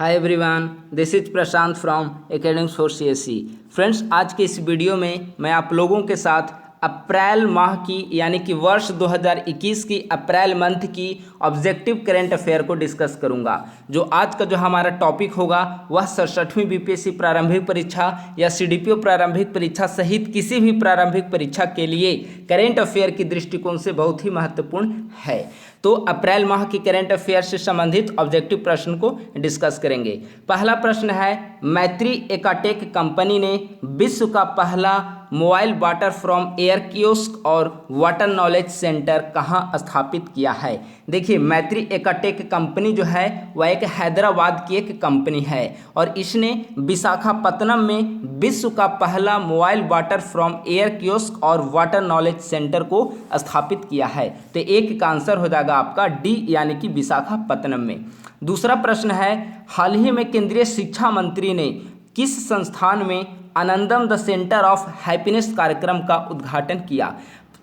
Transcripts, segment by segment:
Hi everyone, this is Prashant from academics for CSC. Friends, आज के इस video में मैं आप लोगों के साथ अप्रैल माह की यानी कि वर्ष 2021 की अप्रैल मंथ की ऑब्जेक्टिव करंट अफेयर को डिस्कस करूंगा। जो आज का जो हमारा टॉपिक होगा वह 67वीं बीपीएससी प्रारंभिक परीक्षा या सीडीपीओ प्रारंभिक परीक्षा सहित किसी भी प्रारंभिक परीक्षा के लिए करंट अफेयर की दृष्टिकोण से बहुत ही महत्वपूर्ण है। तो अप्रैल माह की करंट अफेयर से संबंधित ऑब्जेक्टिव प्रश्न को डिस्कस करेंगे। पहला प्रश्न है, मैत्री एकाटेक कंपनी ने विश्व का पहला mobile water from air kiosk और वाटर नॉलेज सेंटर कहाँ स्थापित किया है। देखिए, मैत्री एकाटेक कंपनी जो है वह एक हैदराबाद की एक कंपनी है और इसने विशाखापत्तनम में विश्व का पहला mobile water from air kiosk और वाटर नॉलेज सेंटर को स्थापित किया है। तो एक का आंसर हो जाएगा आपका डी, यानी कि विशाखापत्तनम में। दूसरा प्रश्न है, हाल ही में केंद्रीय शिक्षा मंत्री ने किस संस्थान में आनंदम द सेंटर ऑफ हैप्पीनेस कार्यक्रम का उद्घाटन किया।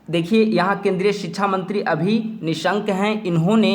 देखिए, यहाँ केंद्रीय शिक्षा मंत्री अभी निशंक हैं। इन्होंने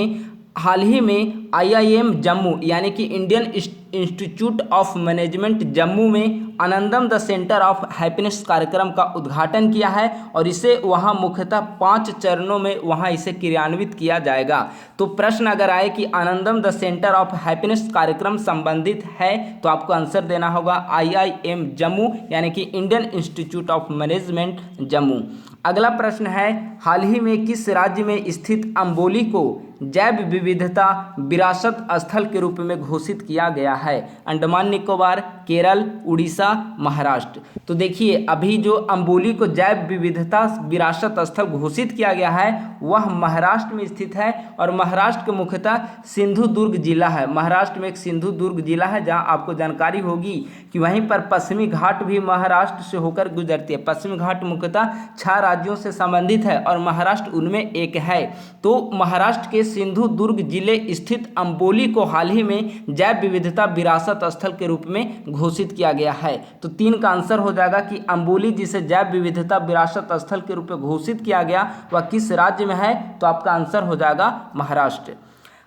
हाल ही में IIM जम्मू यानी कि Indian institute of management Jammu में आनंदम द सेंटर ऑफ हैप्पीनेस कार्यक्रम का उद्घाटन किया है और इसे वहाँ मुख्यतः 5 चरणों में वहाँ इसे क्रियान्वित किया जाएगा। तो प्रश्न अगर आए कि आनंदम द सेंटर ऑफ हैप्पीनेस कार्यक्रम संबंधित है तो आपको आंसर देना होगा IIM जम्मू यानी कि Indian institute of management Jammu. अगला प्रश्न है, हाल ही में किस राज्य में स्थित अंबोली को जैव विविधता विरासत स्थल के रूप में घोषित किया गया है। अंडमान निकोबार, केरल, उड़ीसा, महाराष्ट्र। तो देखिए, अभी जो अंबोली को जैव विविधता विरासत स्थल घोषित किया गया है वह महाराष्ट्र में स्थित है और महाराष्ट्र के मुख्यतः सिंधुदुर्ग जिला है। महाराष्ट्र में एक सिंधुदुर्ग जिला है जहां आपको जानकारी होगी कि वहीं पर पश्चिमी घाट भी महाराष्ट्र से होकर गुजरती है। पश्चिमी घाट मुख्यतः 6 राज्यों से संबंधित है और महाराष्ट्र उनमें एक है। तो महाराष्ट्र के सिंधुदुर्ग जिले स्थित अंबोली को हाल ही में जैव विविधता विरासत स्थल के रूप में घोषित किया गया है। तो 3 का आंसर हो जाएगा कि अंबोली जिसे जैव विविधता विरासत स्थल के रूप में घोषित किया गया वह किस राज्य में है, तो आपका आंसर हो जाएगा महाराष्ट्र।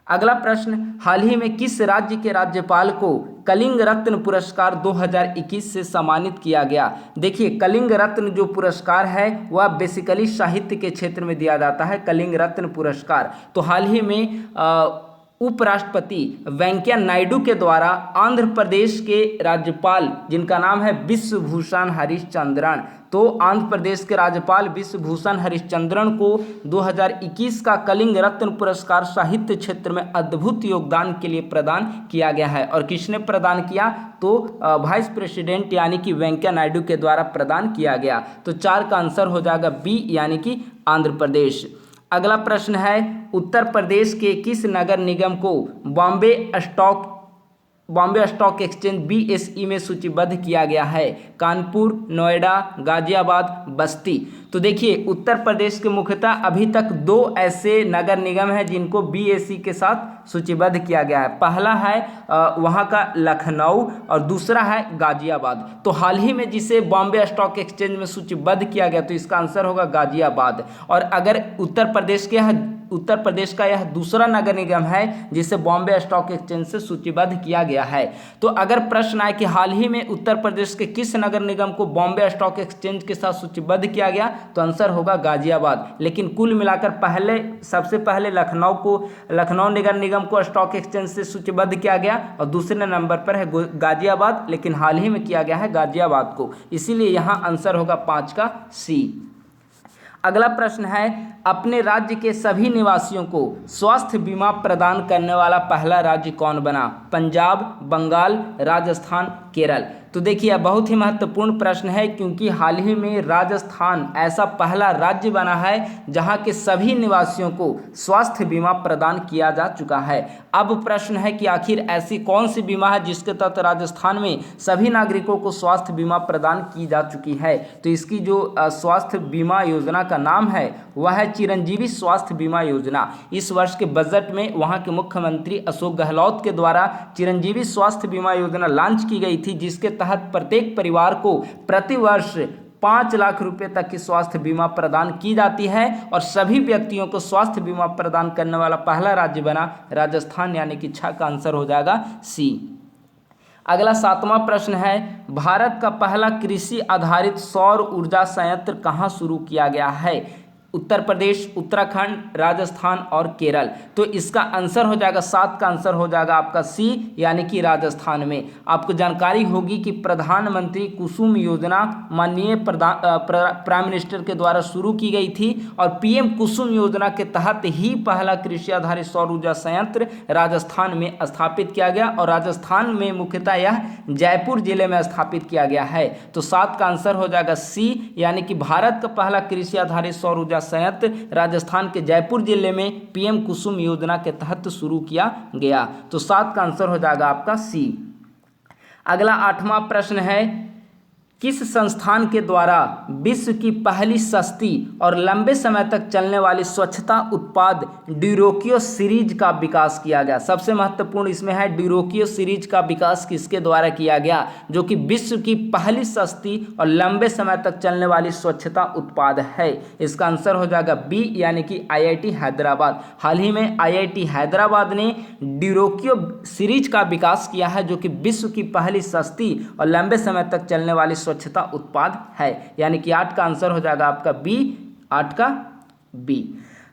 अगला प्रश्न, हाल ही में किस राज्य के राज्यपाल को कलिंग रत्न पुरस्कार 2021 से सम्मानित किया गया। देखिए, कलिंग रत्न जो पुरस्कार है वह बेसिकली साहित्य के क्षेत्र में दिया जाता है, कलिंग रत्न पुरस्कार। तो हाल ही में उपराष्ट्रपति वेंकैया नायडू के द्वारा आंध्र प्रदेश के राज्यपाल जिनका नाम है विश्वभूषण हरिश्चंद्रन, तो आंध्र प्रदेश के राज्यपाल विश्वभूषण हरिश्चंद्रन को 2021 का कलिंग रत्न पुरस्कार साहित्य क्षेत्र में अद्भुत योगदान के लिए प्रदान किया गया है। और किसने प्रदान किया, तो वाइस प्रेसिडेंट यानी कि वेंकैया नायडू के द्वारा प्रदान किया गया। तो 4 का आंसर हो जाएगा बी, यानी कि आंध्र प्रदेश। अगला प्रश्न है, उत्तर प्रदेश के किस नगर निगम को बॉम्बे स्टॉक एक्सचेंज BSE में सूचीबद्ध किया गया है। कानपुर, नोएडा, गाजियाबाद, बस्ती। तो देखिए, उत्तर प्रदेश के मुख्यतः अभी तक 2 ऐसे नगर निगम हैं जिनको BSE के साथ सूचीबद्ध किया गया है। पहला है वहाँ का लखनऊ और दूसरा है गाजियाबाद। तो हाल ही में जिसे बॉम्बे स्टॉक एक्सचेंज में सूचीबद्ध किया गया तो इसका आंसर होगा गाजियाबाद। और अगर उत्तर प्रदेश का यह दूसरा नगर निगम है जिसे बॉम्बे स्टॉक एक्सचेंज से सूचीबद्ध किया गया है। तो अगर प्रश्न आए कि हाल ही में उत्तर प्रदेश के किस नगर निगम को बॉम्बे स्टॉक एक्सचेंज के साथ सूचीबद्ध किया गया, तो आंसर होगा गाजियाबाद। लेकिन कुल मिलाकर सबसे पहले लखनऊ नगर निगम को स्टॉक एक्सचेंज से सूचीबद्ध किया गया और दूसरे नंबर पर है गाजियाबाद, लेकिन हाल ही में किया गया है गाजियाबाद को, इसीलिए यहाँ आंसर होगा 5 का सी। अगला प्रश्न है, अपने राज्य के सभी निवासियों को स्वास्थ्य बीमा प्रदान करने वाला पहला राज्य कौन बना। पंजाब, बंगाल, राजस्थान, केरल। तो देखिए, यह बहुत ही महत्वपूर्ण प्रश्न है क्योंकि हाल ही में राजस्थान ऐसा पहला राज्य बना है जहां के सभी निवासियों को स्वास्थ्य बीमा प्रदान किया जा चुका है। अब प्रश्न है कि आखिर ऐसी कौन सी बीमा है जिसके तहत राजस्थान में सभी नागरिकों को स्वास्थ्य बीमा प्रदान की जा चुकी है। तो इसकी जो स्वास्थ्य बीमा योजना का नाम है वह है चिरंजीवी स्वास्थ्य बीमा योजना। इस वर्ष के बजट में वहां के मुख्यमंत्री अशोक गहलोत के द्वारा चिरंजीवी स्वास्थ्य बीमा योजना लॉन्च की गई थी, जिसके तहत प्रत्येक परिवार को प्रति वर्ष 5 लाख रुपए तक की स्वास्थ्य बीमा प्रदान की जाती है और सभी व्यक्तियों को स्वास्थ्य बीमा प्रदान करने वाला पहला राज्य बना राजस्थान, यानी कि 6 का आंसर हो जाएगा सी। अगला 7वां प्रश्न है, भारत का पहला कृषि आधारित सौर ऊर्जा संयंत्र कहाँ शुरू किया गया है? उत्तर प्रदेश, उत्तराखंड, राजस्थान और केरल। तो इसका आंसर हो जाएगा 7 का आंसर हो जाएगा आपका सी, यानी कि राजस्थान में। आपको जानकारी होगी कि प्रधानमंत्री कुसुम योजना माननीय प्राइम मिनिस्टर के द्वारा शुरू की गई थी और पीएम कुसुम योजना के तहत ही पहला कृषि आधारित सौर ऊर्जा संयंत्र राजस्थान में स्थापित किया गया और राजस्थान में मुख्यतः यह जयपुर जिले में स्थापित किया गया है। तो 7 का आंसर हो जाएगा सी, यानी कि भारत का पहला कृषि आधारित सौर ऊर्जा संयंत्र राजस्थान के जयपुर जिले में पीएम कुसुम योजना के तहत शुरू किया गया। तो 7 का आंसर हो जाएगा आपका सी। अगला 8वां प्रश्न है, किस संस्थान के द्वारा विश्व की पहली सस्ती और लंबे समय तक चलने वाली स्वच्छता उत्पाद ड्यूरोकियो सीरीज का विकास किया गया? सबसे महत्वपूर्ण इसमें है ड्यूरोकियो सीरीज का विकास किसके द्वारा किया गया, जो कि विश्व की पहली सस्ती और लंबे समय तक चलने वाली स्वच्छता उत्पाद है। इसका आंसर हो जाएगा बी, यानी कि IIT हैदराबाद। हाल ही में IIT हैदराबाद ने ड्यूरोकियो सीरीज का विकास किया है, जो कि विश्व की पहली सस्ती और लंबे समय तक चलने वाली स्वच्छता उत्पाद है, यानी कि 8 का आंसर हो जाएगा आपका बी, 8 का बी।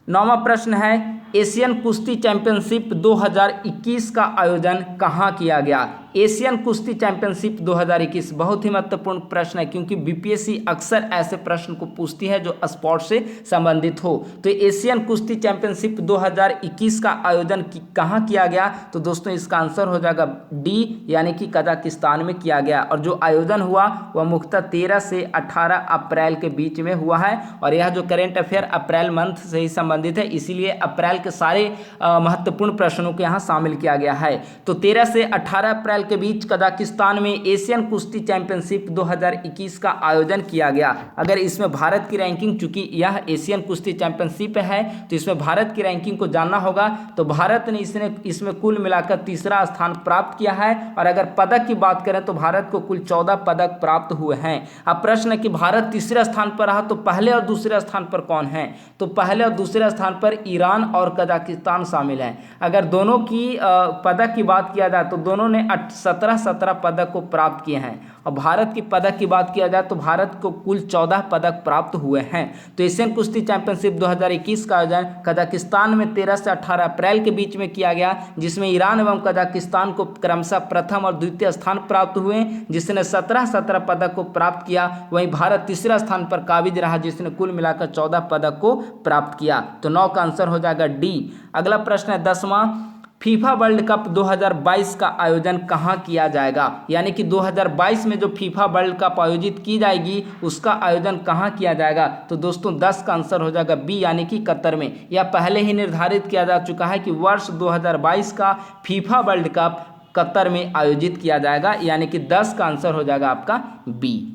9वां प्रश्न है, एशियन कुश्ती चैंपियनशिप 2021 का आयोजन कहाँ किया गया? एशियन कुश्ती चैंपियनशिप 2021 बहुत ही महत्वपूर्ण प्रश्न है, क्योंकि बीपीएससी अक्सर ऐसे प्रश्न को पूछती है जो स्पोर्ट्स से संबंधित हो। तो एशियन कुश्ती चैंपियनशिप 2021 का आयोजन कहाँ किया गया? तो दोस्तों इसका आंसर हो जाएगा डी, यानी कि कजाकिस्तान में किया गया। और जो आयोजन हुआ वह मुख्यतः 13 से 18 अप्रैल के बीच में हुआ है और यह जो करेंट अफेयर अप्रैल मंथ से ही संबंधित है, इसीलिए अप्रैल के सारे महत्वपूर्ण प्रश्नों को यहाँ शामिल किया गया है। तो 13 से 18 अप्रैल के बीच कजाकिस्तान में एशियन कुश्ती चैंपियनशिप 2021 का आयोजन किया गया। अगर इसमें भारत की रैंकिंग, चूंकि यह एशियन कुश्ती चैंपियनशिप है तो इसमें भारत की रैंकिंग को जानना होगा, तो भारत ने इसमें कुल मिलाकर तीसरा स्थान प्राप्त किया है। और अगर पदक की बात करें तो भारत को कुल 14 पदक प्राप्त हुए हैं। अब प्रश्न है कि भारत तीसरे स्थान पर रहा तो पहले और दूसरे स्थान पर कौन है? तो पहले और दूसरे स्थान पर ईरान और कजाकिस्तान शामिल हैं। अगर दोनों की पदक की बात किया जाए तो दोनों ने 17 पदक को प्राप्त किए हैं और भारत की पदक की बात किया जाए तो भारत को कुल 14 पदक प्राप्त हुए हैं। तो एशियन कुश्ती चैंपियनशिप 2021 का आयोजन कजाकिस्तान में 13 से 18 अप्रैल के बीच में किया गया, जिसमें ईरान एवं कजाकिस्तान को क्रमशः प्रथम और द्वितीय स्थान प्राप्त हुए, जिसने 17 पदक को प्राप्त किया। वहीं भारत तीसरा स्थान पर काबिज रहा, जिसने कुल मिलाकर 14 पदक को प्राप्त किया। तो 9 का आंसर हो जाएगा डी। अगला प्रश्न है 10वां, फीफा वर्ल्ड कप 2022 का आयोजन कहाँ किया जाएगा? यानी कि 2022 में जो फीफा वर्ल्ड कप आयोजित की जाएगी उसका आयोजन कहाँ किया जाएगा? तो दोस्तों 10 का आंसर हो जाएगा बी, यानी कि कतर में। यह पहले ही निर्धारित किया जा चुका है कि वर्ष 2022 का फीफा वर्ल्ड कप कतर में आयोजित किया जाएगा, यानी कि 10 का आंसर हो जाएगा आपका बी।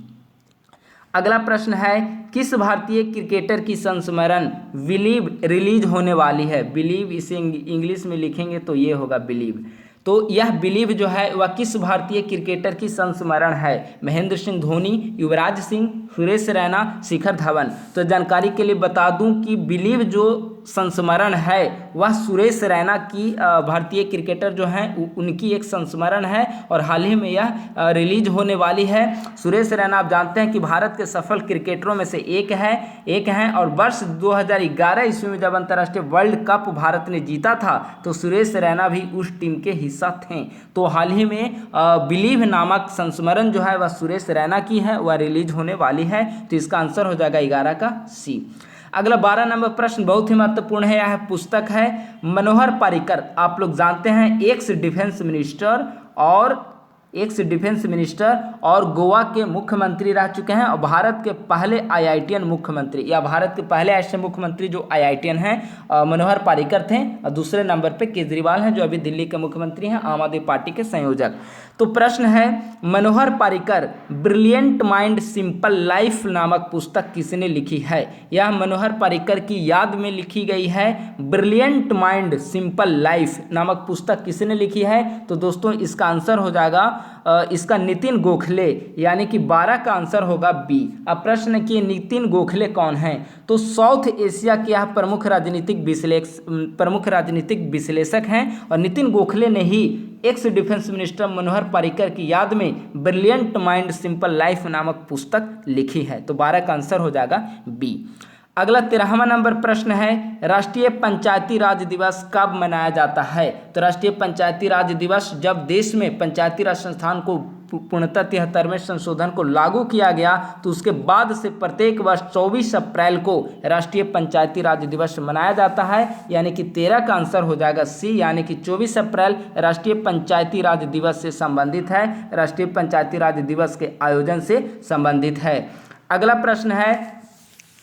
अगला प्रश्न है, किस भारतीय क्रिकेटर की संस्मरण बिलीव रिलीज होने वाली है? बिलीव इसे इंग्लिश में लिखेंगे तो ये होगा बिलीव। तो यह बिलीव जो है वह किस भारतीय क्रिकेटर की संस्मरण है? महेंद्र सिंह धोनी, युवराज सिंह, सुरेश रैना, शिखर धवन। तो जानकारी के लिए बता दूं कि बिलीव जो संस्मरण है वह सुरेश रैना की भारतीय क्रिकेटर जो हैं उनकी एक संस्मरण है और हाल ही में यह रिलीज होने वाली है। सुरेश रैना आप जानते हैं कि भारत के सफल क्रिकेटरों में से एक हैं और वर्ष 2011 ईस्वी में जब अंतर्राष्ट्रीय वर्ल्ड कप भारत ने जीता था तो सुरेश रैना भी उस टीम के हिस्सा थे। तो हाल ही में बिलीव नामक संस्मरण जो है वह सुरेश रैना की है, वह रिलीज होने वाली है। तो इसका आंसर हो जाएगा 11 का सी। अगला 12 नंबर प्रश्न बहुत ही महत्वपूर्ण है। यह पुस्तक है मनोहर पर्रिकर। आप लोग जानते हैं एक्स डिफेंस मिनिस्टर और गोवा के मुख्यमंत्री रह चुके हैं और भारत के पहले IITian मुख्यमंत्री, या भारत के पहले ऐसे मुख्यमंत्री जो IITian हैं मनोहर पर्रिकर थे। और दूसरे नंबर पे केजरीवाल हैं जो अभी दिल्ली के मुख्यमंत्री हैं, आम आदमी पार्टी के संयोजक। तो प्रश्न है, Manohar Parrikar brilliant mind simple life नामक पुस्तक किसने लिखी है? यह मनोहर पर्रिकर की याद में लिखी गई है। ब्रिलियंट माइंड सिंपल लाइफ नामक पुस्तक किसने लिखी है? तो दोस्तों इसका आंसर हो जाएगा इसका नितिन गोखले, यानी कि 12 का आंसर होगा बी। अब प्रश्न है कि नितिन गोखले कौन हैं? तो साउथ एशिया के यह प्रमुख राजनीतिक विश्लेषक हैं और नितिन गोखले ने ही x defence minister Manohar Parrikar की याद में ब्रिलियंट माइंड सिंपल लाइफ नामक पुस्तक लिखी है। तो 12 का आंसर हो जाएगा बी। अगला 13वां नंबर प्रश्न है, राष्ट्रीय पंचायती राज दिवस कब मनाया जाता है? तो राष्ट्रीय पंचायती राज दिवस जब देश में पंचायती राज संस्थान को पूर्णतः 73वें संशोधन को लागू किया गया, तो उसके बाद से प्रत्येक वर्ष 24 अप्रैल को राष्ट्रीय पंचायती राज दिवस मनाया जाता है, यानी कि 13 का आंसर हो जाएगा सी, यानी कि 24 अप्रैल राष्ट्रीय पंचायती राज दिवस से संबंधित है, राष्ट्रीय पंचायती राज दिवस के आयोजन से संबंधित है। अगला प्रश्न है,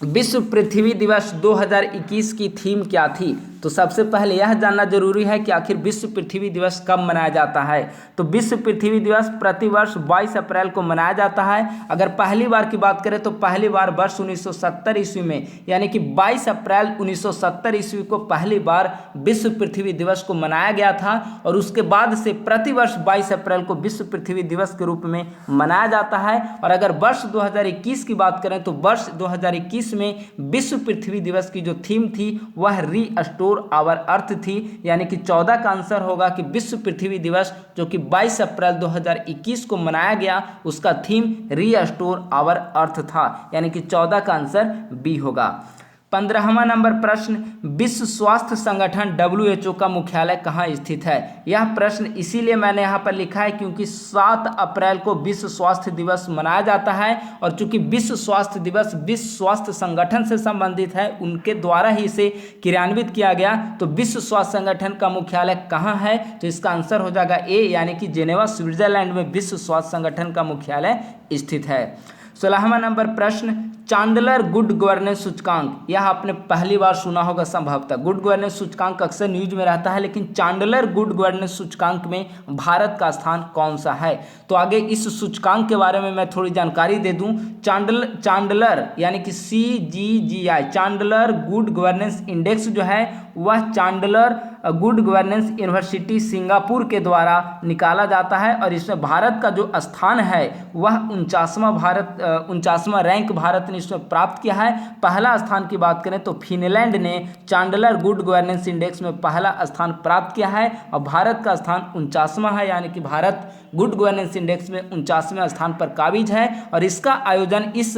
विश्व पृथ्वी दिवस 2021 की थीम क्या थी? तो सबसे पहले यह जानना जरूरी है कि आखिर विश्व पृथ्वी दिवस कब मनाया जाता है। तो विश्व पृथ्वी दिवस प्रतिवर्ष 22 अप्रैल को मनाया जाता है। अगर पहली बार की बात करें तो पहली बार वर्ष 1970 ईस्वी में, यानी कि 22 अप्रैल 1970 ईस्वी को पहली बार विश्व पृथ्वी दिवस को मनाया गया था और उसके बाद से प्रतिवर्ष 22 अप्रैल को विश्व पृथ्वी दिवस के रूप में मनाया जाता है। और अगर वर्ष 2021 की बात करें तो वर्ष 2021 में विश्व पृथ्वी दिवस की जो थीम थी वह रीस्टोर आवर अर्थ थी, यानी कि 14 का आंसर होगा कि विश्व पृथ्वी दिवस जो कि 22 अप्रैल 2021 को मनाया गया उसका थीम रीस्टोर आवर अर्थ था, यानी कि 14 का आंसर बी होगा। 15वां नंबर प्रश्न, विश्व स्वास्थ्य संगठन WHO का मुख्यालय कहाँ स्थित है? यह प्रश्न इसीलिए मैंने यहाँ पर लिखा है क्योंकि 7 अप्रैल को विश्व स्वास्थ्य दिवस मनाया जाता है और चूंकि विश्व स्वास्थ्य दिवस विश्व स्वास्थ्य संगठन से संबंधित है, उनके द्वारा ही इसे क्रियान्वित किया गया। तो विश्व स्वास्थ्य संगठन का मुख्यालय कहाँ है? तो इसका आंसर हो जाएगा ए, यानी कि जेनेवा स्विट्जरलैंड में विश्व स्वास्थ्य संगठन का मुख्यालय स्थित है। 16वां नंबर प्रश्न, चांडलर गुड गवर्नेंस सूचकांक, यह आपने पहली बार सुना होगा संभवतः। गुड गवर्नेंस सूचकांक अक्सर न्यूज में रहता है, लेकिन चांडलर गुड गवर्नेंस सूचकांक में भारत का स्थान कौन सा है? तो आगे इस सूचकांक के बारे में मैं थोड़ी जानकारी दे दूं। चांडलर यानी कि CGGI, Chandler good governance index जो है वह Chandler good governance university Singapore के द्वारा निकाला जाता है और इसमें भारत का जो स्थान है वह 49वां रैंक भारत ने इसमें प्राप्त किया है। पहला स्थान की बात करें तो फिनलैंड ने चांडलर गुड गवर्नेंस इंडेक्स में पहला स्थान प्राप्त किया है और भारत का स्थान 49वां है, यानी कि भारत गुड गवर्नेंस इंडेक्स में 49वें स्थान पर काबिज है। और इसका आयोजन, इस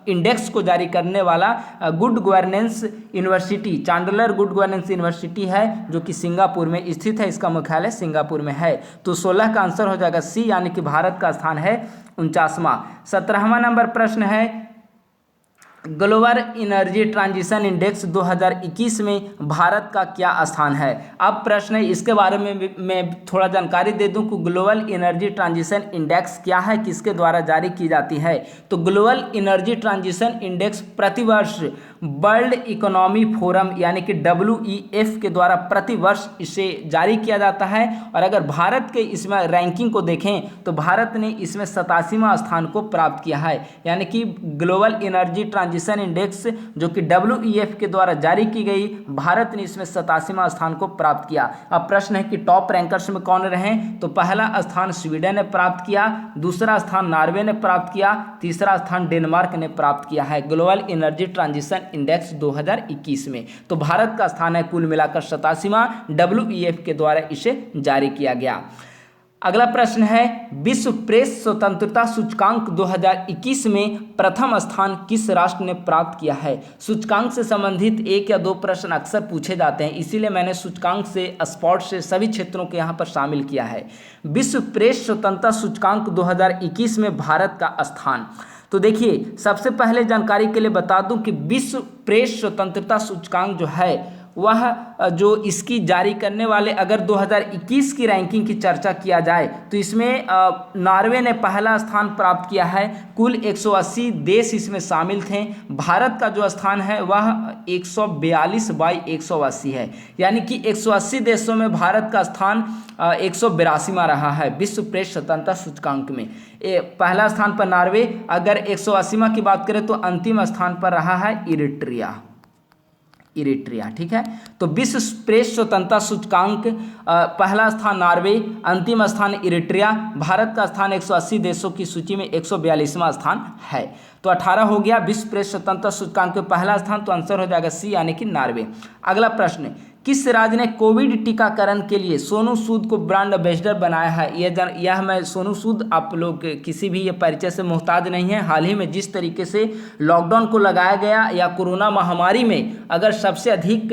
इंडेक्स को जारी करने वाला good governance university, Chandler good governance university है जो कि सिंगापुर में स्थित है, इसका मुख्यालय सिंगापुर में है। तो 16 का आंसर हो जाएगा सी, यानी कि भारत का स्थान है 49वां। 17वां नंबर प्रश्न है, ग्लोबल एनर्जी ट्रांजिशन इंडेक्स 2021 में भारत का क्या स्थान है? अब प्रश्न है, इसके बारे में मैं थोड़ा जानकारी दे दूं कि ग्लोबल एनर्जी ट्रांजिशन इंडेक्स क्या है, किसके द्वारा जारी की जाती है। तो ग्लोबल एनर्जी ट्रांजिशन इंडेक्स प्रतिवर्ष वर्ल्ड इकोनॉमी फोरम यानी कि WEF के द्वारा प्रतिवर्ष इसे जारी किया जाता है। और अगर भारत के इसमें रैंकिंग को देखें तो भारत ने इसमें 87वां स्थान को प्राप्त किया है, यानी कि ग्लोबल एनर्जी ट्रांजिशन इंडेक्स जो कि WEF के द्वारा जारी की गई, भारत ने इसमें 87वां स्थान को प्राप्त किया। अब प्रश्न है कि टॉप रैंकर्स में कौन रहे? तो पहला स्थान स्वीडन ने प्राप्त किया, दूसरा स्थान नॉर्वे ने प्राप्त किया, तीसरा स्थान डेनमार्क ने प्राप्त किया है ग्लोबल एनर्जी ट्रांजिशन इंडेक्स 2021 में। तो भारत का स्थान है कुल मिलाकर 87वां, WEF के द्वारा इसे जारी किया गया। अगला प्रश्न है, विश्व प्रेस स्वतंत्रता सूचकांक 2021 में प्रथम स्थान किस राष्ट्र ने प्राप्त किया है? सूचकांक से संबंधित 1 या 2 प्रश्न अक्सर पूछे जाते हैं, इसीलिए मैंने सूचकांक से, स्पॉट से सभी क्षेत्रों को यहाँ पर शामिल किया है। विश्व प्रेस स्वतंत्रता सूचकांक 2021 में भारत का स्थान, तो देखिए सबसे पहले जानकारी के लिए बता दूं कि विश्व प्रेस स्वतंत्रता सूचकांक जो है वह जो इसकी जारी करने वाले, अगर 2021 की रैंकिंग की चर्चा किया जाए तो इसमें नॉर्वे ने पहला स्थान प्राप्त किया है। कुल 180 देश इसमें शामिल थे। भारत का जो स्थान है वह 142/180 है, यानी कि 180 देशों में भारत का स्थान 182वां रहा है विश्व प्रेस स्वतंत्रता सूचकांक में। पहला स्थान पर नॉर्वे, अगर 180वां की बात करें तो अंतिम स्थान पर रहा है इरिट्रिया। इरिट्रिया। ठीक है, तो विश्व प्रेस स्वतंत्रता सूचकांक पहला स्थान नॉर्वे, अंतिम स्थान इरिट्रिया, भारत का स्थान 180 देशों की सूची में 142वां स्थान है। तो 18 हो गया विश्व प्रेस स्वतंत्रता सूचकांक पे पहला स्थान, तो आंसर हो जाएगा सी यानी कि नॉर्वे। अगला प्रश्न, किस राज्य ने कोविड टीकाकरण के लिए सोनू सूद को ब्रांड एम्बेसडर बनाया है? यह मैं सोनू सूद आप लोग किसी भी ये परिचय से मोहताज नहीं है। हाल ही में जिस तरीके से लॉकडाउन को लगाया गया या कोरोना महामारी में अगर सबसे अधिक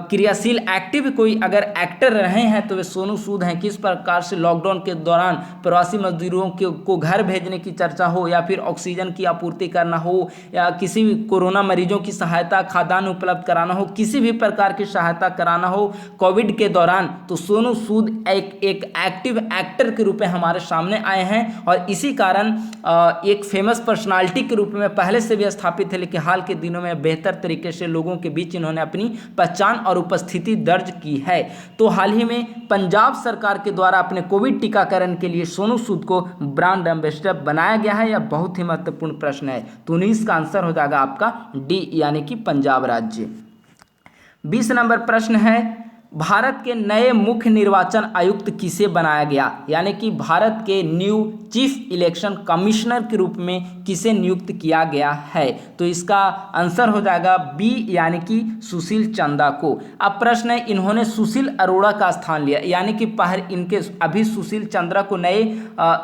क्रियाशील एक्टिव कोई अगर एक्टर रहे हैं तो वे सोनू सूद हैं। किस प्रकार से लॉकडाउन के दौरान प्रवासी मजदूरों को घर भेजने की चर्चा हो या फिर ऑक्सीजन की आपूर्ति करना हो या किसी भी कोरोना मरीजों की सहायता, खाद्यान्न उपलब्ध कराना हो, किसी भी प्रकार की सहायता कराना हो कोविड के दौरान, तो सोनू सूद एक एक्टिव एक्टर के रूप में हमारे सामने आए हैं और इसी कारण एक फेमस पर्सनालिटी के रूप में पहले से भी स्थापित है, लेकिन हाल के दिनों में बेहतर तरीके से लोगों के बीच इन्होंने अपनी पहचान और उपस्थिति दर्ज की है। तो हाल ही में पंजाब सरकार के द्वारा अपने कोविड टीकाकरण के लिए सोनू सूद को ब्रांड एम्बेसडर बनाया गया है। यह बहुत ही महत्वपूर्ण प्रश्न है, तो 19 का आंसर हो जाएगा आपका डी यानी कि पंजाब राज्य। 20 नंबर प्रश्न है, भारत के नए मुख्य निर्वाचन आयुक्त किसे बनाया गया? यानी कि भारत के न्यू चीफ इलेक्शन कमिश्नर के रूप में किसे नियुक्त किया गया है? तो इसका आंसर हो जाएगा बी यानी कि सुशील चंद्रा को। अब प्रश्न है, इन्होंने सुशील अरोड़ा का स्थान लिया, यानी कि इनके अभी सुशील चंद्रा को नए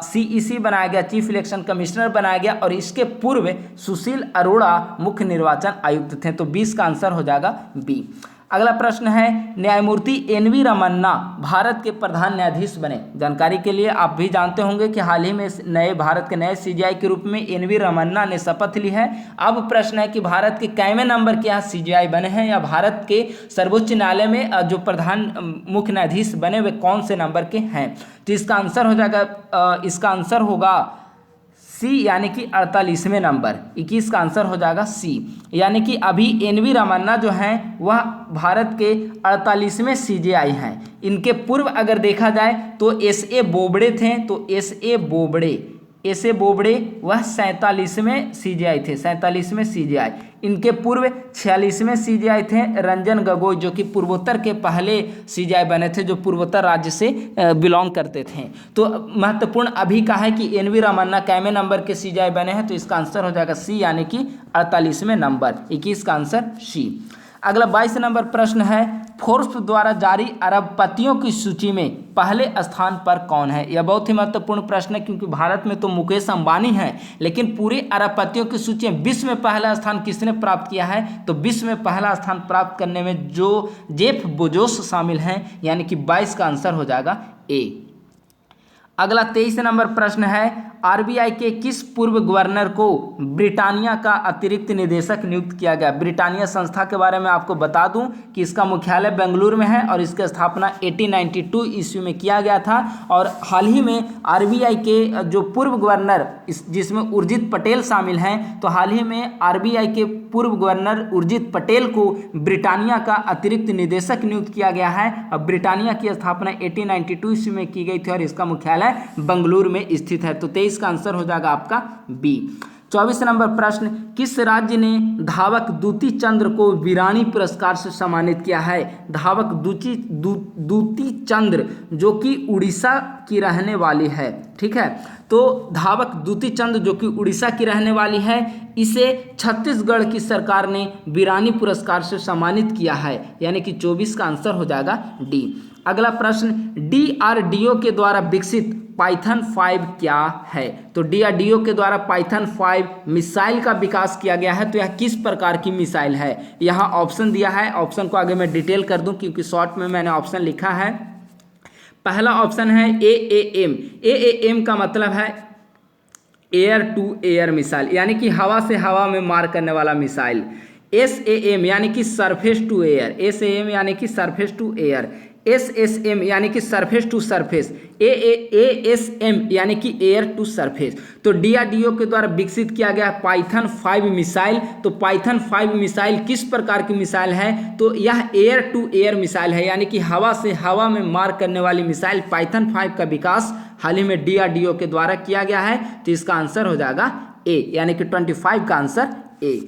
सीईसी बनाया गया, चीफ इलेक्शन कमिश्नर बनाया गया और इसके पूर्व सुशील अरोड़ा मुख्य निर्वाचन आयुक्त थे। तो 20 का आंसर हो जाएगा बी। अगला प्रश्न है, न्यायमूर्ति एन.वी. रमन्ना भारत के प्रधान न्यायाधीश बने। जानकारी के लिए आप भी जानते होंगे कि हाल ही में भारत के नए सीजेआई के रूप में एन.वी. रमन्ना ने शपथ ली है। अब प्रश्न है कि भारत के कैवें नंबर के यहाँ सीजेआई बने हैं या भारत के सर्वोच्च न्यायालय में जो प्रधान मुख्य न्यायाधीश बने वे कौन से नंबर के हैं? तो इसका आंसर हो जाएगा, इसका आंसर होगा सी यानी कि 48वें नंबर। 21 का आंसर हो जाएगा सी, यानी कि अभी एन.वी. रमन्ना जो हैं वह भारत के 48वें सीजेआई हैं। इनके पूर्व अगर देखा जाए तो एस.ए. बोबड़े थे, तो एस.ए. बोबड़े वह 47वें सीजेआई थे, 47वें सीजेआई। इनके पूर्व 46वें सीजेआई थे रंजन गोगोई, जो कि पूर्वोत्तर के पहले सीजेआई बने थे, जो पूर्वोत्तर राज्य से बिलोंग करते थे। तो महत्वपूर्ण अभी का है कि एन.वी. रमन्ना कैमे नंबर के सीजेआई बने हैं, तो इसका आंसर हो जाएगा सी यानी कि 48वें नंबर। 21 का आंसर सी। अगला 22 नंबर प्रश्न है, फोर्ब्स द्वारा जारी अरबपतियों की सूची में पहले स्थान पर कौन है? यह बहुत ही महत्वपूर्ण प्रश्न है क्योंकि भारत में तो मुकेश अंबानी हैं, लेकिन पूरे अरबपतियों की सूची में विश्व में पहला स्थान किसने प्राप्त किया है? तो विश्व में पहला स्थान प्राप्त करने में जो जेफ बेजोस शामिल हैं, यानी कि 22 का आंसर हो जाएगा ए। अगला 23 नंबर प्रश्न है, आरबीआई के किस पूर्व गवर्नर को ब्रिटानिया का अतिरिक्त निदेशक नियुक्त किया गया? ब्रिटानिया संस्था के बारे में आपको बता दूं कि इसका मुख्यालय बेंगलुरु में है और इसकी स्थापना 1892 ईस्वी में किया गया था। और हाल ही में आरबीआई के जो पूर्व गवर्नर जिसमें उर्जित पटेल शामिल हैं, तो हाल ही में आरबीआई के पूर्व गवर्नर उर्जित पटेल को ब्रिटानिया का अतिरिक्त निदेशक नियुक्त किया गया है। और ब्रिटानिया की स्थापना 1892 ईस्वी में की गई थी और इसका मुख्यालय बेंगलुरु में स्थित है। तो 23 का आंसर हो जाएगा आपका बी। 24 नंबर प्रश्न, किस राज्य ने धावक दूती चंद्र को वीरानी पुरस्कार से सम्मानित किया है? धावक दूती चंद्र जो कि उड़ीसा की रहने वाली है, ठीक है। तो धावक दूती चंद्र जो कि उड़ीसा की रहने वाली है, इसे छत्तीसगढ़ की सरकार ने वीरानी पुरस्कार से सम्मानित किया है, यानी कि 24 का आंसर हो जाएगा डी। अगला प्रश्न, डीआरडीओ के द्वारा विकसित पाइथन 5 क्या है? तो डीआरडीओ के द्वारा पाइथन 5 मिसाइल का विकास किया गया है। तो यह किस प्रकार की मिसाइल है? यहाँ ऑप्शन दिया है, ऑप्शन को आगे मैं डिटेल कर दूं क्योंकि शॉर्ट में मैंने ऑप्शन लिखा है। पहला ऑप्शन है एएएम। एएएम का मतलब है एयर टू एयर मिसाइल, यानी कि हवा से हवा में मार करने वाला मिसाइल। एसएएम यानी कि सरफेस टू एयर, एसएएम यानी कि सरफेस टू एयर। एसएसएम यानी कि सरफेस टू सरफेस। एएसएम यानी कि एयर टू सरफेस। तो डीआरडीओ के द्वारा विकसित किया गया पाइथन 5 मिसाइल। तो पाइथन 5 मिसाइल किस प्रकार की मिसाइल है? तो यह एयर टू एयर मिसाइल है, यानी कि हवा से हवा में मार करने वाली मिसाइल पाइथन 5 का विकास हाल ही में डीआरडीओ के द्वारा किया गया है। तो इसका आंसर हो जाएगा ए, यानी कि 25 का आंसर ए।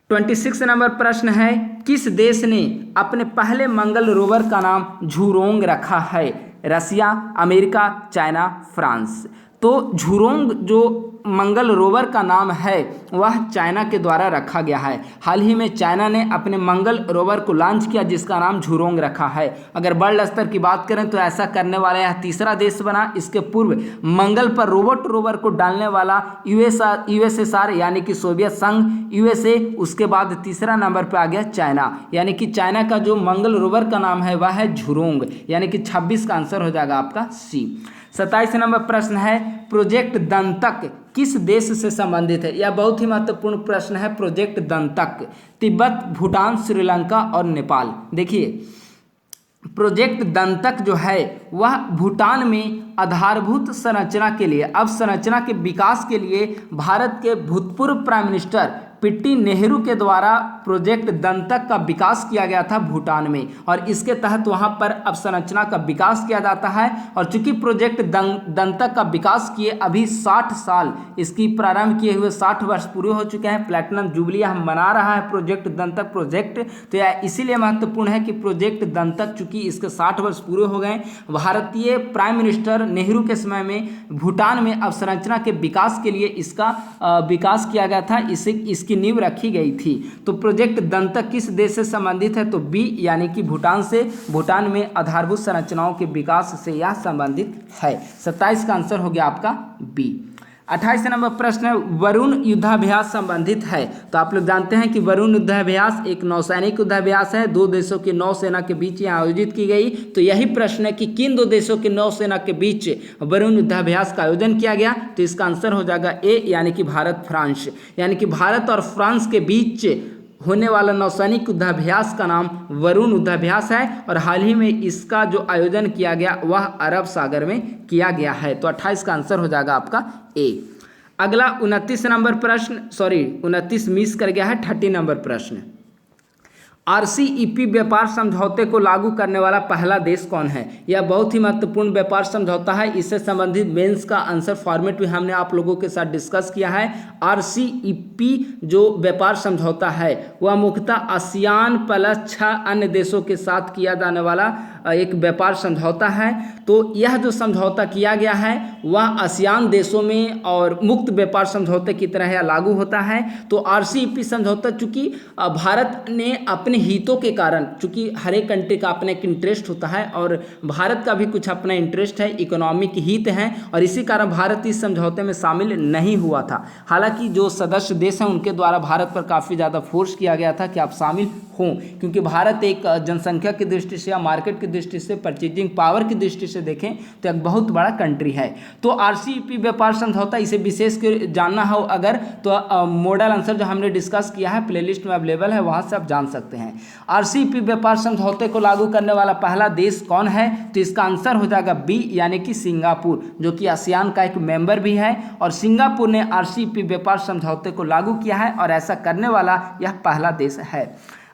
26 नंबर प्रश्न है, किस देश ने अपने पहले मंगल रोवर का नाम झुरोंग रखा है? रसिया, अमेरिका, चाइना, फ्रांस। तो झुरोंग जो मंगल रोवर का नाम है वह चाइना के द्वारा रखा गया है। हाल ही में चाइना ने अपने मंगल रोवर को लॉन्च किया जिसका नाम झुरोंग रखा है। अगर वर्ल्ड स्तर की बात करें तो ऐसा करने वाला यह तीसरा देश बना। इसके पूर्व मंगल पर रोबोट रोवर को डालने वाला यूएसएसआर यानी कि सोवियत संघ, यूएसए, उसके बाद तीसरा नंबर पर आ गया चाइना। यानी कि चाइना का जो मंगल रोवर का नाम है वह है झुरोंग, यानी कि 26 का आंसर हो जाएगा आपका सी। 27 नंबर प्रश्न है, प्रोजेक्ट दंतक किस देश से संबंधित है? यह बहुत ही महत्वपूर्ण प्रश्न है। प्रोजेक्ट दंतक तिब्बत, भूटान, श्रीलंका और नेपाल। देखिए, प्रोजेक्ट दंतक जो है वह भूटान में आधारभूत संरचना के लिए, अवसंरचना के विकास के लिए भारत के भूतपूर्व प्राइम मिनिस्टर पीटी नेहरू के द्वारा प्रोजेक्ट दंतक का विकास किया गया था भूटान में, और इसके तहत वहां पर अवसंरचना का विकास किया जाता है। और चूंकि प्रोजेक्ट दंतक का विकास किए अभी 60 साल, इसकी प्रारंभ किए हुए 60 वर्ष पूरे हो चुके हैं। प्लैटिनम जुबली हम मना रहा है प्रोजेक्ट दंतक प्रोजेक्ट, तो यह इसीलिए महत्वपूर्ण है कि प्रोजेक्ट दंतक चूंकि इसके 60 वर्ष पूरे हो गए, भारतीय प्राइम मिनिस्टर नेहरू के समय में भूटान में अवसंरचना के विकास के लिए इसका विकास किया गया था, इसकी नींव रखी गई थी। तो प्रोजेक्ट दंतक किस देश से संबंधित है? तो बी यानी कि भूटान से। भूटान में आधारभूत संरचनाओं के विकास से यह संबंधित है। 27 का आंसर हो गया आपका बी। 28 नंबर प्रश्न है, वरुण युद्धाभ्यास संबंधित है। तो आप लोग जानते हैं कि वरुण युद्धाभ्यास एक नौसैनिक युद्धाभ्यास है, दो देशों की नौसेना के बीच यहाँ आयोजित की गई। तो यही प्रश्न है कि किन दो देशों की नौसेना के बीच वरुण युद्धाभ्यास का आयोजन किया गया? तो इसका आंसर हो जाएगा ए यानी कि भारत फ्रांस। यानी कि भारत और फ्रांस के बीच होने वाला नौसैनिक युद्धाभ्यास का नाम वरुण युद्धाभ्यास है, और हाल ही में इसका जो आयोजन किया गया वह अरब सागर में किया गया है। तो 28 का आंसर हो जाएगा आपका ए। अगला 29 नंबर प्रश्न, 29 मिस कर गया है, 30 नंबर प्रश्न, आरसीईपी व्यापार समझौते को लागू करने वाला पहला देश कौन है? यह बहुत ही महत्वपूर्ण व्यापार समझौता है। इससे संबंधित मेंस का आंसर फॉर्मेट भी हमने आप लोगों के साथ डिस्कस किया है। आरसीईपी जो व्यापार समझौता है वह मुख्यतः आसियान प्लस 6 अन्य देशों के साथ किया जाने वाला एक व्यापार समझौता है। तो यह जो समझौता किया गया है वह आसियान देशों में और मुक्त व्यापार समझौते की तरह यह लागू होता है। तो आरसीईपी समझौता चूंकि भारत ने अपने हितों के कारण, चूंकि हर एक कंट्री का अपना एक इंटरेस्ट होता है और भारत का भी कुछ अपना इंटरेस्ट है, इकोनॉमिक हित हैं, और इसी कारण भारत इस समझौते में शामिल नहीं हुआ था। हालांकि जो सदस्य देश हैं उनके द्वारा भारत पर काफ़ी ज़्यादा फोर्स किया गया था कि आप शामिल हों, क्योंकि भारत एक जनसंख्या की दृष्टि से या मार्केट की दृष्टि से, परचेजिंग पावर की दृष्टि से देखें तो एक बहुत बड़ा कंट्री है। तो आरसीईपी व्यापार समझौता, इसे विशेष कर जानना हो अगर तो मॉडल आंसर जो हमने डिस्कस किया है प्लेलिस्ट में अवेलेबल है, वहां से आप जान सकते हैं। आरसीईपी व्यापार समझौते को लागू करने वाला पहला देश कौन है? तो इसका आंसर हो जाएगा बी यानी कि सिंगापुर, जो कि आसियान का एक मेंबर भी है, और सिंगापुर ने आरसीईपी व्यापार समझौते को लागू किया है और ऐसा करने वाला यह पहला देश है।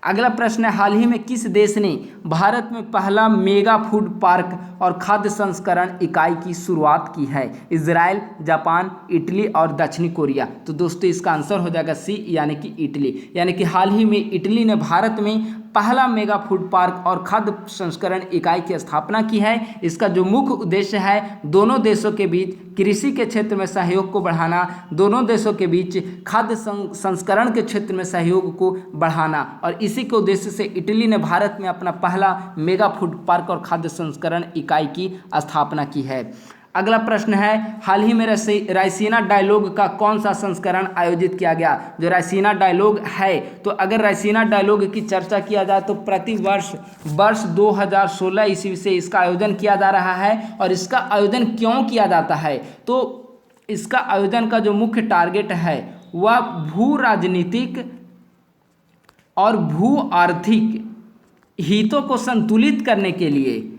अगला प्रश्न है, हाल ही में किस देश ने भारत में पहला मेगा फूड पार्क और खाद्य संस्करण इकाई की शुरुआत की है? इजराइल, जापान, इटली और दक्षिणी कोरिया। तो दोस्तों इसका आंसर हो जाएगा सी यानी कि इटली। यानी कि हाल ही में इटली ने भारत में पहला मेगा फूड पार्क और खाद्य संस्करण इकाई की स्थापना की है। इसका जो मुख्य उद्देश्य है दोनों देशों के बीच कृषि के क्षेत्र में सहयोग को बढ़ाना, दोनों देशों के बीच खाद्य संस्करण के क्षेत्र में सहयोग को बढ़ाना, और इसी के उद्देश्य से इटली ने भारत में अपना पहला मेगा फूड पार्क और खाद्य संस्करण इकाई की स्थापना की है। अगला प्रश्न है, हाल ही में रायसीना डायलॉग का कौन सा संस्करण आयोजित किया गया? जो रायसीना डायलॉग है, तो अगर रायसीना डायलॉग की चर्चा किया जाए तो प्रति वर्ष 2016 ईस्वी से इसका आयोजन किया जा रहा है। और इसका आयोजन क्यों किया जाता है? तो इसका आयोजन का जो मुख्य टारगेट है वह भू राजनीतिक और भू आर्थिक हितों को संतुलित करने के लिए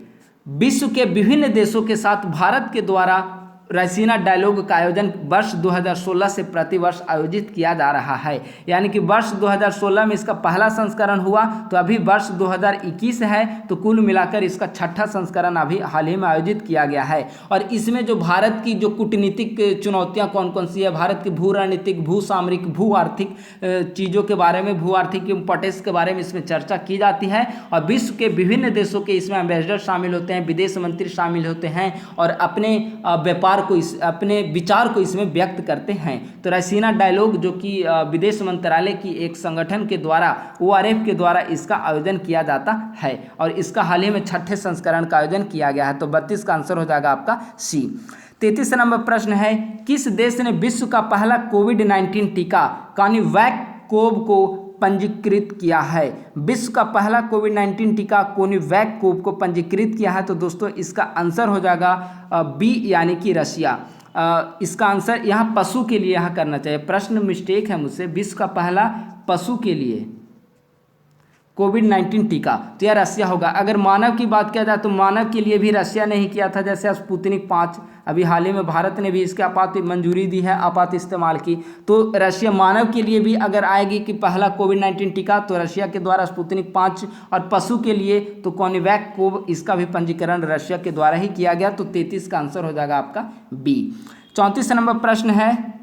विश्व के विभिन्न देशों के साथ भारत के द्वारा रसीना डायलॉग का आयोजन वर्ष 2016 से प्रतिवर्ष आयोजित किया जा रहा है। यानी कि वर्ष 2016 में इसका पहला संस्करण हुआ, तो अभी वर्ष 2021 है, तो कुल मिलाकर इसका छठा संस्करण अभी हाल ही में आयोजित किया गया है। और इसमें जो भारत की जो कूटनीतिक चुनौतियां कौन कौन सी है, भारत की भू रणनीतिक, भू सामरिक, भू आर्थिक चीज़ों के बारे में, भू आर्थिक इम्पोर्टेंस के बारे में इसमें चर्चा की जाती है। और विश्व के विभिन्न देशों के इसमें एम्बेसडर शामिल होते हैं, विदेश मंत्री शामिल होते हैं और अपने व्यापार को अपने विचार को इसमें व्यक्त करते हैं। तो रसीना डायलॉग जो कि विदेश मंत्रालय की एक संगठन के द्वारा, ORF के द्वारा इसका आयोजन किया जाता है और इसका हाल ही में छठे संस्करण का आयोजन किया गया है। तो 32 का आंसर हो जाएगा आपका सी। 33 नंबर प्रश्न है, किस देश ने विश्व का पहला कोविड-19 टीका कोनिवैक-कोव को पंजीकृत किया है? विश्व का पहला कोविड-19 टीका कोनिवैक-कोव को पंजीकृत किया है। तो दोस्तों इसका आंसर हो जाएगा बी, यानी कि रशिया। इसका आंसर यहाँ पशु के लिए यहाँ करना चाहिए, प्रश्न मिस्टेक है मुझसे। विश्व का पहला पशु के लिए कोविड-19 टीका, तो यह रशिया होगा। अगर मानव की बात किया जाए तो मानव के लिए भी रशिया ने ही किया था, जैसे स्पुतनिक 5 अभी हाल ही में भारत ने भी इसके आपात मंजूरी दी है, आपात इस्तेमाल की। तो रशिया मानव के लिए भी अगर आएगी कि पहला कोविड-19 टीका, तो रशिया के द्वारा स्पुतनिक 5, और पशु के लिए तो कोनिवैक को, इसका भी पंजीकरण रशिया के द्वारा ही किया गया। तो 33 का आंसर हो जाएगा आपका बी। 34 नंबर प्रश्न है,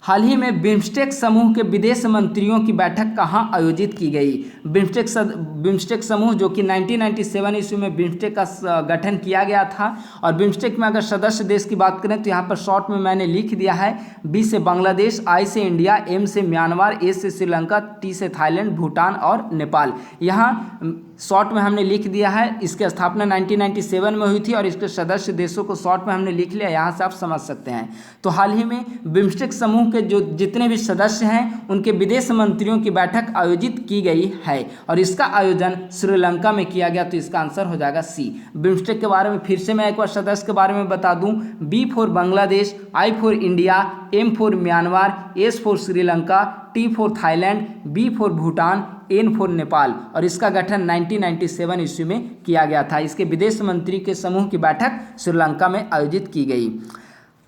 हाल ही में बिम्स्टेक समूह के विदेश मंत्रियों की बैठक कहाँ आयोजित की गई? बिम्स्टेक समूह जो कि 1997 ईस्वी में बिम्स्टेक का गठन किया गया था। और बिम्स्टेक में अगर सदस्य देश की बात करें तो यहाँ पर शॉर्ट में मैंने लिख दिया है, बी से बांग्लादेश, आई से इंडिया, एम से म्यांमार, ए से श्रीलंका, टी से थाईलैंड, भूटान और नेपाल। यहाँ शॉर्ट में हमने लिख दिया है। इसकी स्थापना 1997 में हुई थी और इसके सदस्य देशों को शॉर्ट में हमने लिख लिया, यहाँ से आप समझ सकते हैं। तो हाल ही में बिम्स्टेक समूह के जो जितने भी सदस्य हैं उनके विदेश मंत्रियों की बैठक आयोजित की गई है और इसका आयोजन श्रीलंका में किया गया। तो इसका आंसर हो जाएगा सी। बिम्स्टेक के बारे में फिर से मैं एक बार सदस्य के बारे में बता दूं, B for Bangladesh, I for India, M for Myanmar, S for Sri Lanka, T for Thailand, B for Bhutan, N for Nepal. और इसका गठन 1997 ईस्वी में किया गया था। इसके विदेश मंत्री के समूह की बैठक श्रीलंका में आयोजित की गई।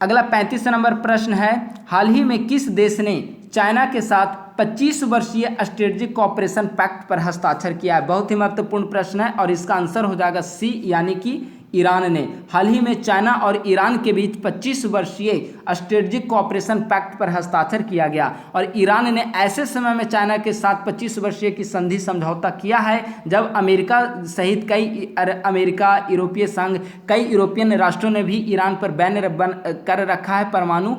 अगला 35 नंबर प्रश्न है, हाल ही में किस देश ने चाइना के साथ 25 वर्षीय स्ट्रेटेजिक कॉपरेशन पैक्ट पर हस्ताक्षर किया है? बहुत ही महत्वपूर्ण प्रश्न है और इसका आंसर हो जाएगा सी, यानी कि ईरान ने। हाल ही में चाइना और ईरान के बीच 25 वर्षीय स्ट्रेटेजिक कॉपरेशन पैक्ट पर हस्ताक्षर किया गया और ईरान ने ऐसे समय में चाइना के साथ 25 वर्षीय की संधि समझौता किया है जब अमेरिका सहित अमेरिका, यूरोपीय संघ, कई यूरोपियन राष्ट्रों ने भी ईरान पर बैन कर रखा है परमाणु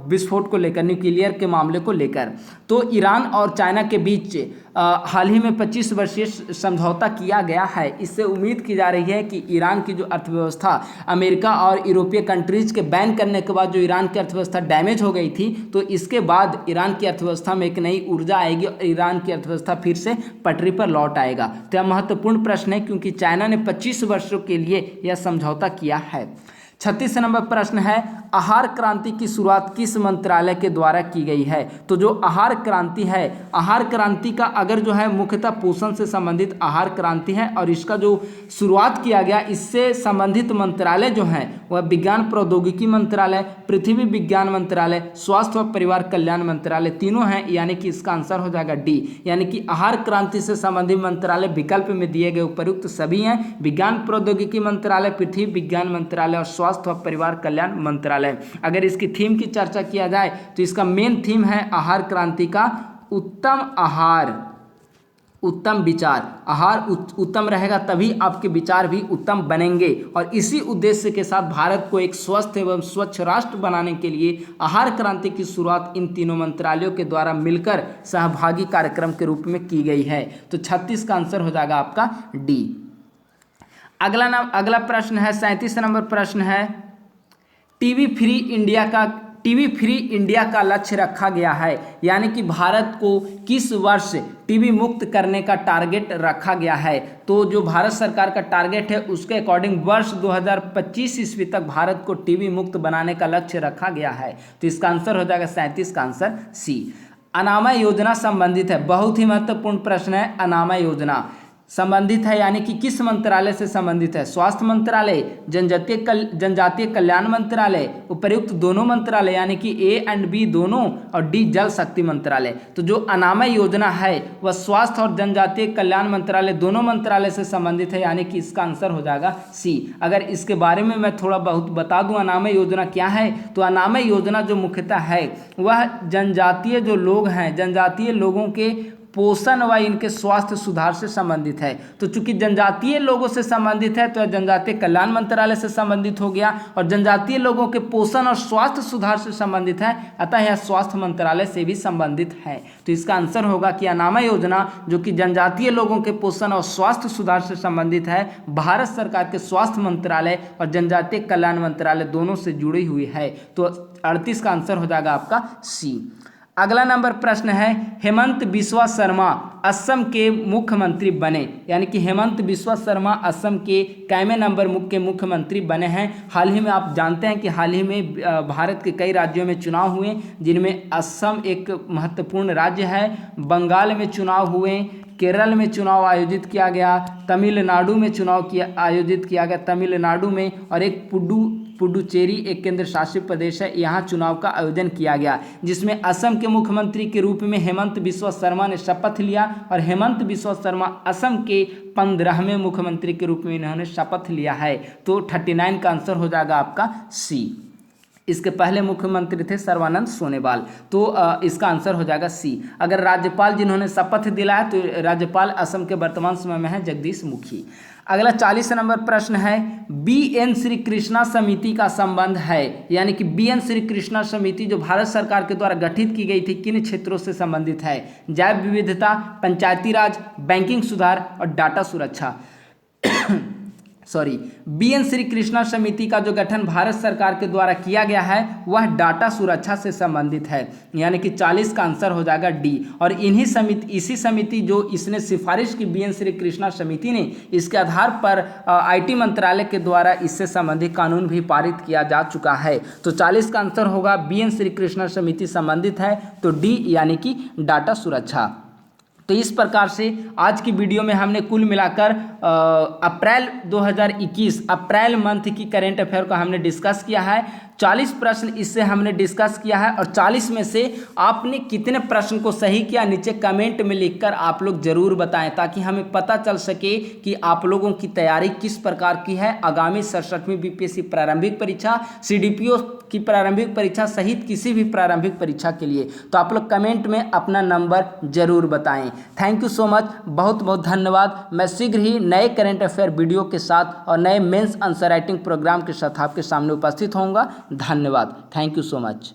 विस्फोट को लेकर, न्यूक्लियर के मामले को लेकर। तो ईरान और चाइना के बीच हाल ही में 25 वर्षीय समझौता किया गया है। इससे उम्मीद की जा रही है कि ईरान की जो अर्थव्यवस्था अमेरिका और यूरोपीय कंट्रीज के बैन करने के बाद जो ईरान की अर्थव्यवस्था डैमेज हो गई थी, तो इसके बाद ईरान की अर्थव्यवस्था में एक नई ऊर्जा आएगी और ईरान की अर्थव्यवस्था फिर से पटरी पर लौट आएगा। तो यह महत्वपूर्ण प्रश्न है क्योंकि चाइना ने 25 वर्षों के लिए यह समझौता किया है। 36 नंबर प्रश्न है, आहार क्रांति की शुरुआत किस मंत्रालय के द्वारा की गई है? तो जो आहार क्रांति है, आहार क्रांति का अगर जो है मुख्यतः पोषण से संबंधित आहार क्रांति है और इसका जो शुरुआत किया गया, इससे संबंधित मंत्रालय जो हैं वह विज्ञान प्रौद्योगिकी मंत्रालय, पृथ्वी विज्ञान मंत्रालय, स्वास्थ्य व परिवार कल्याण मंत्रालय, तीनों हैं। यानी कि इसका आंसर हो जाएगा डी, यानी कि आहार क्रांति से संबंधित मंत्रालय विकल्प में दिए गए उपयुक्त सभी हैं, विज्ञान प्रौद्योगिकी मंत्रालय, पृथ्वी विज्ञान मंत्रालय और स्वास्थ्य व परिवार कल्याण मंत्रालय। अगर इसकी थीम की चर्चा किया जाए तो इसका मेन थीम है आहार क्रांति का उत्तम आहार, उत्तम विचार। आहार उत्तम रहेगा तभी आपके विचार भी उत्तम बनेंगे और इसी उद्देश्य के साथ भारत को एक स्वस्थ एवं स्वच्छ राष्ट्र बनाने के लिए आहार क्रांति की शुरुआत इन तीनों मंत्रालयों के द्वारा मिलकर सहभागी कार्यक्रम के रूप में की गई है। तो 36 का आंसर हो जाएगा आपका डी। अगला प्रश्न है 37 नंबर प्रश्न है, टीबी फ्री इंडिया का लक्ष्य रखा गया है, यानी कि भारत को किस वर्ष टीबी मुक्त करने का टारगेट रखा गया है? तो जो भारत सरकार का टारगेट है उसके अकॉर्डिंग वर्ष 2025 ईस्वी तक भारत को टीबी मुक्त बनाने का लक्ष्य रखा गया है। तो इसका आंसर हो जाएगा 37 का आंसर सी। अनामय योजना संबंधित है, बहुत ही महत्वपूर्ण प्रश्न है। अनामय योजना संबंधित है, यानी कि किस मंत्रालय से संबंधित है? स्वास्थ्य मंत्रालय, जनजातीय कल्याण मंत्रालय, उपर्युक्त दोनों मंत्रालय यानी कि ए एंड बी दोनों, और डी जल शक्ति मंत्रालय। तो जो अनामय योजना है वह स्वास्थ्य और जनजातीय कल्याण मंत्रालय दोनों मंत्रालय से संबंधित है, यानी कि इसका आंसर हो जाएगा सी। अगर इसके बारे में मैं थोड़ा बहुत बता दूं अनामय योजना क्या है, तो अनामय योजना जो मुख्यतः है वह जनजातीय जो लोग हैं, जनजातीय लोगों के पोषण व इनके स्वास्थ्य सुधार से संबंधित है। तो चूंकि जनजातीय लोगों से संबंधित है तो जनजातीय कल्याण मंत्रालय से संबंधित हो गया, और जनजातीय लोगों के पोषण और स्वास्थ्य सुधार से संबंधित है, अतः यह स्वास्थ्य मंत्रालय से भी संबंधित है। तो इसका आंसर होगा कि अनामय योजना जो कि जनजातीय लोगों के पोषण और स्वास्थ्य सुधार से संबंधित है, भारत सरकार के स्वास्थ्य मंत्रालय और जनजातीय कल्याण मंत्रालय दोनों से जुड़ी हुई है। तो 38 का आंसर हो जाएगा आपका सी। अगला नंबर प्रश्न है, हेमंत बिस्वा शर्मा असम के मुख्यमंत्री बने, यानी कि हेमंत बिस्वा शर्मा असम के कैमे नंबर के मुख्यमंत्री बने हैं। हाल ही में आप जानते हैं कि हाल ही में भारत के कई राज्यों में चुनाव हुए, जिनमें असम एक महत्वपूर्ण राज्य है, बंगाल में चुनाव हुए, केरल में चुनाव आयोजित किया गया, तमिलनाडु में चुनाव आयोजित किया गया तमिलनाडु में, और एक पुडुचेरी एक केंद्र शासित प्रदेश है, यहाँ चुनाव का आयोजन किया गया, जिसमें असम के मुख्यमंत्री के रूप में हेमंत बिस्वा शर्मा ने शपथ लिया, और हेमंत बिस्वा शर्मा असम के 15वें मुख्यमंत्री के रूप में इन्होंने शपथ लिया है। तो 39 का आंसर हो जाएगा आपका सी। इसके पहले मुख्यमंत्री थे सर्बानंद सोनोवाल, तो इसका आंसर हो जाएगा सी। अगर राज्यपाल जिन्होंने शपथ दिलाया तो राज्यपाल असम के वर्तमान समय में है जगदीश मुखी। अगला 40 नंबर प्रश्न है, BN श्री कृष्णा समिति का संबंध है, यानी कि BN श्री कृष्णा समिति जो भारत सरकार के द्वारा गठित की गई थी किन क्षेत्रों से संबंधित है? जैव विविधता, पंचायती राज, बैंकिंग सुधार और डाटा सुरक्षा। BN श्री कृष्णा समिति का जो गठन भारत सरकार के द्वारा किया गया है वह डाटा सुरक्षा से संबंधित है, यानी कि 40 का आंसर हो जाएगा डी। और इसी समिति जो इसने सिफारिश की BN श्री कृष्णा समिति ने, इसके आधार पर IT मंत्रालय के द्वारा इससे संबंधित कानून भी पारित किया जा चुका है। तो 40 का आंसर होगा BN श्री कृष्णा समिति संबंधित है, तो डी यानी कि डाटा सुरक्षा। तो इस प्रकार से आज की वीडियो में हमने कुल मिलाकर अप्रैल 2021 अप्रैल मंथ की करेंट अफेयर को हमने डिस्कस किया है। 40 प्रश्न इससे हमने डिस्कस किया है, और 40 में से आपने कितने प्रश्न को सही किया नीचे कमेंट में लिखकर आप लोग जरूर बताएं, ताकि हमें पता चल सके कि आप लोगों की तैयारी किस प्रकार की है आगामी 67वीं BPSC प्रारंभिक परीक्षा, CDPO की प्रारंभिक परीक्षा सहित किसी भी प्रारंभिक परीक्षा के लिए। तो आप लोग कमेंट में अपना नंबर जरूर बताएं। थैंक यू सो मच, बहुत बहुत धन्यवाद। मैं शीघ्र ही नए करेंट अफेयर वीडियो के साथ और नए मेंस आंसर राइटिंग प्रोग्राम के साथ आपके सामने उपस्थित होऊंगा। धन्यवाद, थैंक यू सो मच।